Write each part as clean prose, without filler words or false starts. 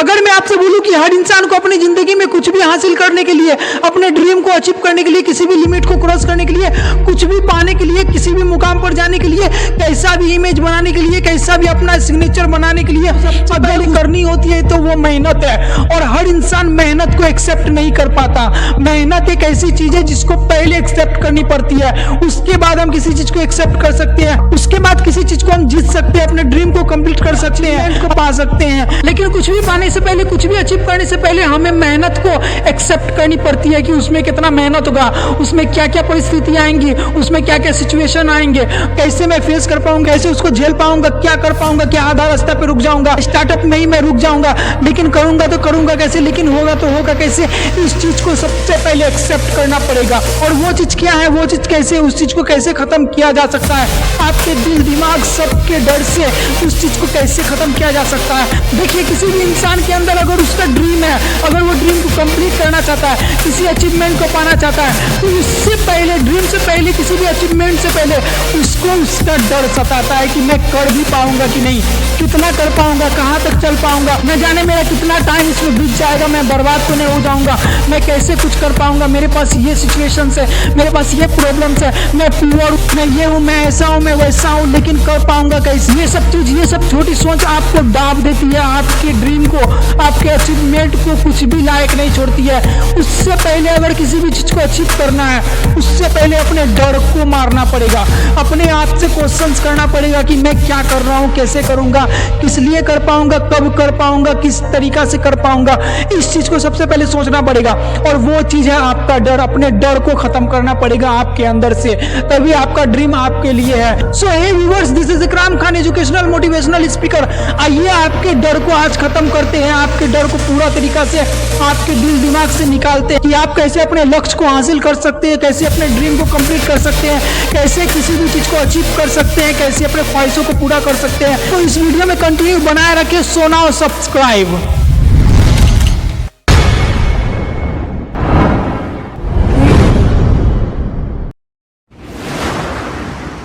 अगर मैं आपसे बोलूं कि हर इंसान को अपनी जिंदगी में कुछ भी हासिल करने के लिए, अपने ड्रीम को अचीव करने के लिए, किसी भी लिमिट को क्रॉस करने के लिए, कुछ भी पाने के लिए, किसी भी मुकाम पर जाने के लिए, कैसा भी इमेज बनाने के लिए, कैसा भी अपना सिग्नेचर बनाने के लिए सबसे पहले करनी होती है तो वो मेहनत है। और हर इंसान मेहनत को एक्सेप्ट नहीं कर पाता। मेहनत एक ऐसी चीज है जिसको पहले एक्सेप्ट करनी पड़ती है, उसके बाद हम किसी चीज को एक्सेप्ट कर सकते हैं, उसके बाद किसी चीज को हम जीत सकते हैं, अपने ड्रीम को कंप्लीट कर सकते हैं, को पा सकते हैं। लेकिन कुछ भी पाने से पहले, कुछ भी अचीव करने से पहले हमें मेहनत को एक्सेप्ट करनी पड़ती है कि उसमें कितना मेहनत होगा, उसमें क्या क्या परिस्थितियां आएंगी, उसमें क्या क्या सिचुएशन आएंगे, कैसे मैं फेस कर पाऊंगा, कैसे उसको झेल पाऊंगा, क्या कर पाऊंगा, क्या आधा रास्ता पे रुक जाऊंगा, स्टार्टअप में ही मैं रुक जाऊंगा, लेकिन करूंगा तो करूंगा कैसे, लेकिन होगा तो होगा कैसे। इस चीज को सबसे पहले एक्सेप्ट करना पड़ेगा। और वो चीज क्या है, वो चीज कैसे, उस चीज को कैसे खत्म किया जा सकता है, आपके दिल दिमाग सबके डर से उस चीज को कैसे खत्म किया जा सकता है। देखिए, किसी भी इंसान के अंदर अगर उसका ड्रीम है, अगर वो ड्रीम को कंप्लीट करना चाहता है, किसी अचीवमेंट को पाना चाहता है, तो उससे पहले, ड्रीम से पहले, किसी भी अचीवमेंट से पहले उसको उसका डर सताता है कि मैं कर भी पाऊंगा कि नहीं, कितना कर पाऊंगा, कहाँ तक चल पाऊंगा, न जाने मेरा कितना टाइम इसमें बीत जाएगा, मैं बर्बाद तो नहीं हो जाऊंगा, मैं कैसे कुछ कर पाऊंगा, मेरे पास ये सिचुएशंस है, मेरे पास ये प्रॉब्लम्स है, मैं प्योर, मैं ये हूँ, मैं ऐसा हूँ, मैं वैसा हूँ, लेकिन कर पाऊंगा कैसे। ये सब चीज, ये सब छोटी सोच आपको दाब देती है, आपके ड्रीम को, आपके अचीवमेंट को कुछ भी लायक नहीं छोड़ती है। उससे पहले अगर किसी भी चीज को अचीव करना है, उससे पहले अपने डर को मारना पड़ेगा, अपने आप से क्वेश्चंस करना पड़ेगा कि मैं क्या कर रहा हूँ, कैसे करूंगा, किस लिए कर पाऊंगा, कब कर पाऊंगा, किस तरीका से कर पाऊंगा। इस चीज को सबसे पहले सोचना पड़ेगा। और वो चीज है आपका डर। अपने डर को खत्म करना पड़ेगा आपके अंदर से, तभी आपका ड्रीम आपके लिए है। सो हे viewers, this is Ikram Khan, educational motivational speaker. आइए आपके डर को आज खत्म करते हैं, आपके डर को पूरा तरीका से आपके दिल दिमाग से निकालते हैं कि आप कैसे अपने लक्ष्य को हासिल कर सकते हैं, कैसे अपने ड्रीम को कंप्लीट कर सकते हैं, कैसे किसी भी चीज को अचीव कर सकते हैं, कैसे अपने ख्वाहिशों को पूरा कर सकते हैं। तो इस वीडियो में कंटिन्यू बनाए रखिए। So now subscribe.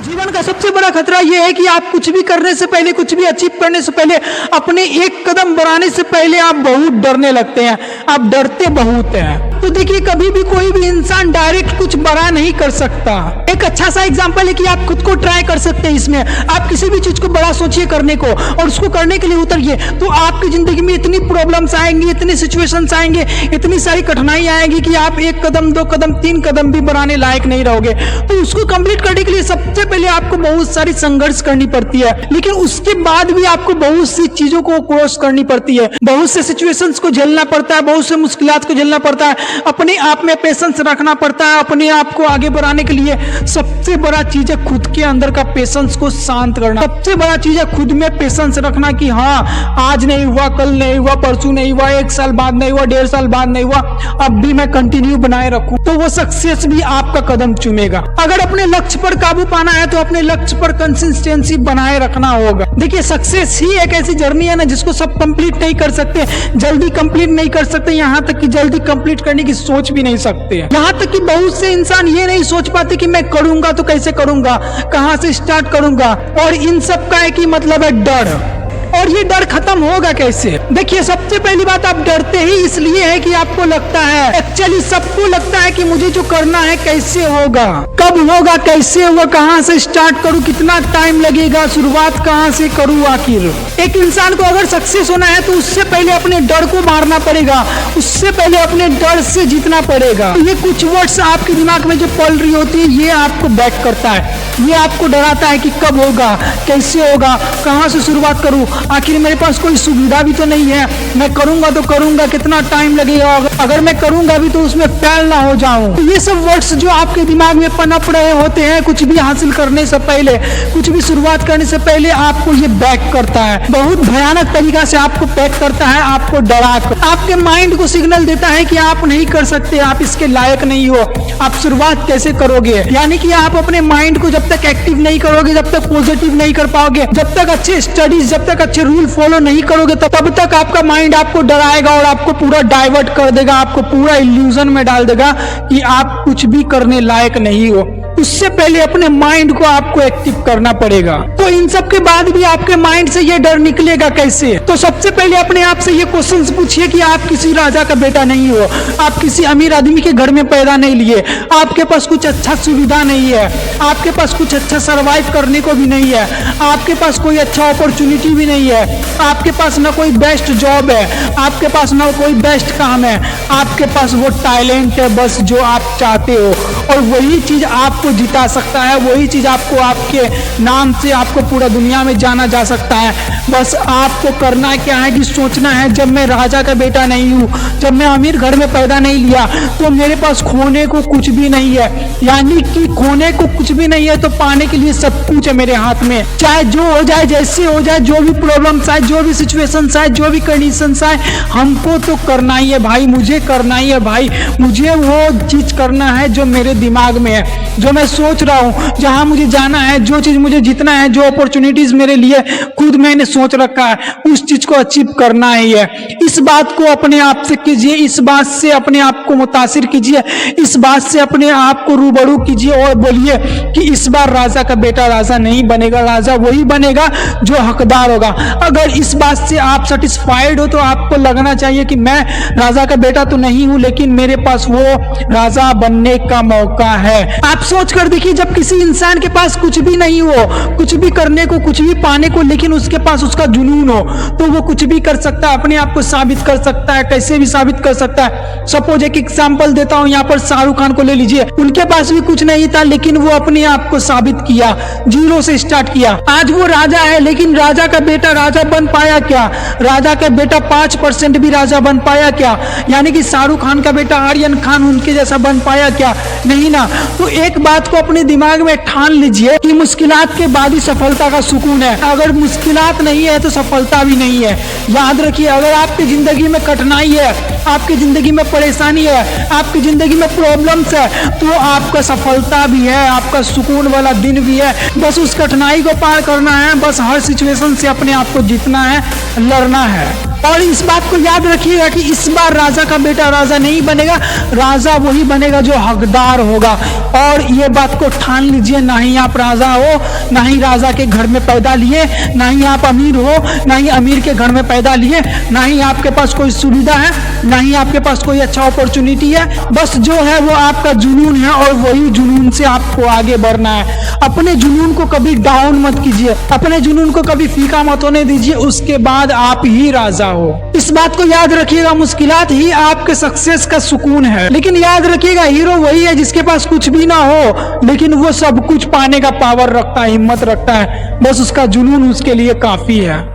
जीवन का सबसे बड़ा खतरा यह है कि आप कुछ भी करने से पहले, कुछ भी अचीव करने से पहले, अपने एक कदम बढ़ाने से पहले आप बहुत डरने लगते हैं, आप डरते बहुत हैं। तो देखिए, कभी भी कोई भी इंसान डायरेक्ट कुछ बड़ा नहीं कर सकता। एक अच्छा सा एग्जांपल है कि आप खुद को ट्राई कर सकते हैं। इसमें आप किसी भी चीज को बड़ा सोचिए करने को, और उसको करने के लिए उतरिए, तो आपकी जिंदगी में इतनी प्रॉब्लम्स आएंगी, इतनी सिचुएशंस आएंगे, इतनी सारी कठिनाई आएंगी कि आप एक कदम, दो कदम, तीन कदम भी बढ़ाने लायक नहीं रहोगे। तो उसको कंप्लीट करने के लिए सबसे पहले आपको बहुत सारी संघर्ष करनी पड़ती है, लेकिन उसके बाद भी आपको बहुत सी चीजों को क्रॉस करनी पड़ती है, बहुत से सिचुएशंस को झेलना पड़ता है, बहुत से मुश्किलात को झेलना पड़ता है, अपने आप में पेशेंस रखना पड़ता है। अपने आप को आगे बढ़ाने के लिए सबसे बड़ा चीज है खुद के अंदर का पेशेंस को शांत करना। सबसे बड़ा चीज है खुद में पेशेंस रखना कि हाँ, आज नहीं हुआ, कल नहीं हुआ, परसों नहीं हुआ, एक साल बाद नहीं हुआ, 1.5 साल बाद नहीं हुआ, अब भी मैं कंटिन्यू बनाए रखूं, तो वो सक्सेस भी आपका कदम चूमेगा। अगर अपने लक्ष्य पर काबू पाना है तो अपने लक्ष्य पर कंसिस्टेंसी बनाए रखना होगा। देखिए, सक्सेस ही एक ऐसी जर्नी है ना जिसको सब कंप्लीट नहीं कर सकते, जल्दी कंप्लीट नहीं कर सकते, यहाँ तक कि जल्दी कंप्लीट करने की सोच भी नहीं सकते। यहाँ तक कि बहुत से इंसान ये नहीं सोच पाते कि मैं करूंगा तो कैसे करूंगा, कहां से स्टार्ट करूंगा, और इन सब का एक ही मतलब है डर। और ये डर खत्म होगा कैसे? देखिए, सबसे पहली बात, आप डरते ही इसलिए है कि आपको लगता है, एक्चुअली सबको लगता है कि मुझे जो करना है कैसे होगा, कब होगा, कैसे होगा, कहां से स्टार्ट करूं, कितना टाइम लगेगा, शुरुआत कहां से करूं। आखिर एक इंसान को अगर सक्सेस होना है तो उससे पहले अपने डर को मारना पड़ेगा, उससे पहले अपने डर से जीतना पड़ेगा। तो ये कुछ वर्ड्स आपके दिमाग में जो पल रही होती है, ये आपको बैक करता है, ये आपको डराता है कि कब होगा, कैसे होगा, कहां से शुरुआत करूं, आखिर मेरे पास कोई सुविधा भी तो नहीं है, मैं करूंगा तो करूंगा, कितना टाइम लगेगा, अगर मैं करूंगा भी तो उसमें फेल ना हो जाऊं। तो ये सब वर्ड्स जो आपके दिमाग में पनप रहे होते हैं, कुछ भी हासिल करने से पहले, कुछ भी शुरुआत करने से पहले आपको ये बैक करता है, बहुत भयानक तरीका से आपको बैक करता है, आपको डरा कर, आपके माइंड को सिग्नल देता है कि आप नहीं कर सकते, आप इसके लायक नहीं हो, आप शुरुआत कैसे करोगे। यानी कि आप अपने माइंड को जब तक एक्टिव नहीं करोगे, जब तक पॉजिटिव नहीं कर पाओगे, जब तक अच्छे स्टडीज, जब तक अच्छे रूल फॉलो नहीं करोगे, तब तक आपका माइंड आपको डराएगा और आपको पूरा डाइवर्ट कर देगा, आपको पूरा इल्यूजन में डाल देगा कि आप कुछ भी करने लायक नहीं हो। उससे पहले अपने माइंड को आपको एक्टिव करना पड़ेगा। तो इन सब के बाद भी आपके माइंड से ये डर निकलेगा कैसे? तो सबसे पहले अपने आप से ये क्वेश्चन पूछिए कि आप किसी राजा का बेटा नहीं हो, आप किसी अमीर आदमी के घर में पैदा नहीं लिए, आपके पास कुछ अच्छा सुविधा नहीं है, आपके पास कुछ अच्छा सरवाइव करने को भी नहीं है, आपके पास कोई अच्छा अपॉर्चुनिटी भी नहीं है, आपके पास ना कोई बेस्ट जॉब है, आपके पास ना कोई बेस्ट काम है, आपके पास वो टैलेंट है बस जो आप चाहते हो, और वही चीज आपको जिता सकता है, वही चीज आपको आपके नाम से आपको पूरा दुनिया में जाना जा सकता है। बस आपको करना क्या है कि सोचना है, जब मैं राजा का बेटा नहीं हूँ, जब मैं अमीर घर में पैदा नहीं लिया, तो मेरे पास खोने को कुछ भी नहीं है। यानी कि खोने को कुछ भी नहीं है तो पाने के लिए सब कुछ है मेरे हाथ में। चाहे जो हो जाए, जैसे हो जाए, जो भी प्रॉब्लम्स आए, जो भी सिचुएशंस आए, जो भी कंडीशंस आए, हमको तो करना ही है भाई, मुझे करना ही है भाई। मुझे वो चीज करना है जो मेरे दिमाग में है, जो मैं सोच रहा हूँ, जहाँ मुझे जाना है, जो चीज मुझे जीतना है, जो अपॉर्चुनिटीज मेरे लिए खुद मैंने सोच रखा है, उस चीज को अचीव करना ही है। इस बात को अपने आप से कीजिए, इस बात से अपने आप को मुतासिर कीजिए, इस बात से अपने आप को रूबरू कीजिए और बोलिए कि इस बार राजा का बेटा राजा नहीं बनेगा, राजा वही बनेगा जो हकदार होगा। अगर इस बात से आप सेटिस्फाइड हो तो आपको लगना चाहिए कि मैं राजा का बेटा तो नहीं हूं, लेकिन मेरे पास वो राजा बनने का मौका है। आप सोच कर देखिए, जब किसी इंसान के पास कुछ भी नहीं हो, कुछ भी करने को, कुछ भी पाने को, लेकिन उसके पास उसका जुनून हो, तो वो कुछ भी कर सकता है, अपने आप को साबित कर सकता है। कैसे भी साबित कर सकता है। सपोज एक एग्जांपल देता हूं, यहाँ पर शाहरुख खान को ले लीजिए। उनके पास भी कुछ नहीं था, लेकिन वो अपने आप को साबित किया, जीरो से स्टार्ट किया। आज वो राजा है, लेकिन राजा का बेटा राजा बन पाया क्या? राजा का बेटा 5% भी राजा बन पाया क्या? यानी कि शाहरुख खान का बेटा आर्यन खान उनके जैसा बन पाया क्या? नहीं ना। तो एक बात को अपने दिमाग में ठान लीजिए कि मुश्किलात के बाद ही सफलता का सुकून है। अगर मुश्किलात नहीं है तो सफलता भी नहीं है। याद रखिए, अगर आपकी जिंदगी में कठिनाई है, आपकी जिंदगी में परेशानी है, आपकी जिंदगी में प्रॉब्लम्स है, तो आपका सफलता भी है, आपका सुकून वाला दिन भी है। बस उस कठिनाई को पार करना है, बस हर सिचुएशन से अपने आप को जीतना है, लड़ना है। और इस बात को याद रखिएगा कि इस बार राजा का बेटा राजा नहीं बनेगा, राजा वही बनेगा जो हकदार होगा। और ये बात को ठान लीजिए, ना ही आप राजा हो, ना ही राजा के घर में पैदा लिए, ना ही आप अमीर हो, ना ही अमीर के घर में पैदा लिए, ना ही आपके पास कोई सुविधा है, ना ही आपके पास कोई अच्छा अपॉर्चुनिटी है। बस जो है वो आपका जुनून है, और वही जुनून से आपको आगे बढ़ना है। अपने जुनून को कभी डाउन मत कीजिए, अपने जुनून को कभी फीका मत होने दीजिए, उसके बाद आप ही राजा हो। इस बात को याद रखिएगा, मुश्किलात ही आपके सक्सेस का सुकून है। लेकिन याद रखिएगा, हीरो वही है जिसके पास कुछ भी ना हो, लेकिन वो सब कुछ पाने का पावर रखता है, हिम्मत रखता है। बस उसका जुनून उसके लिए काफी है।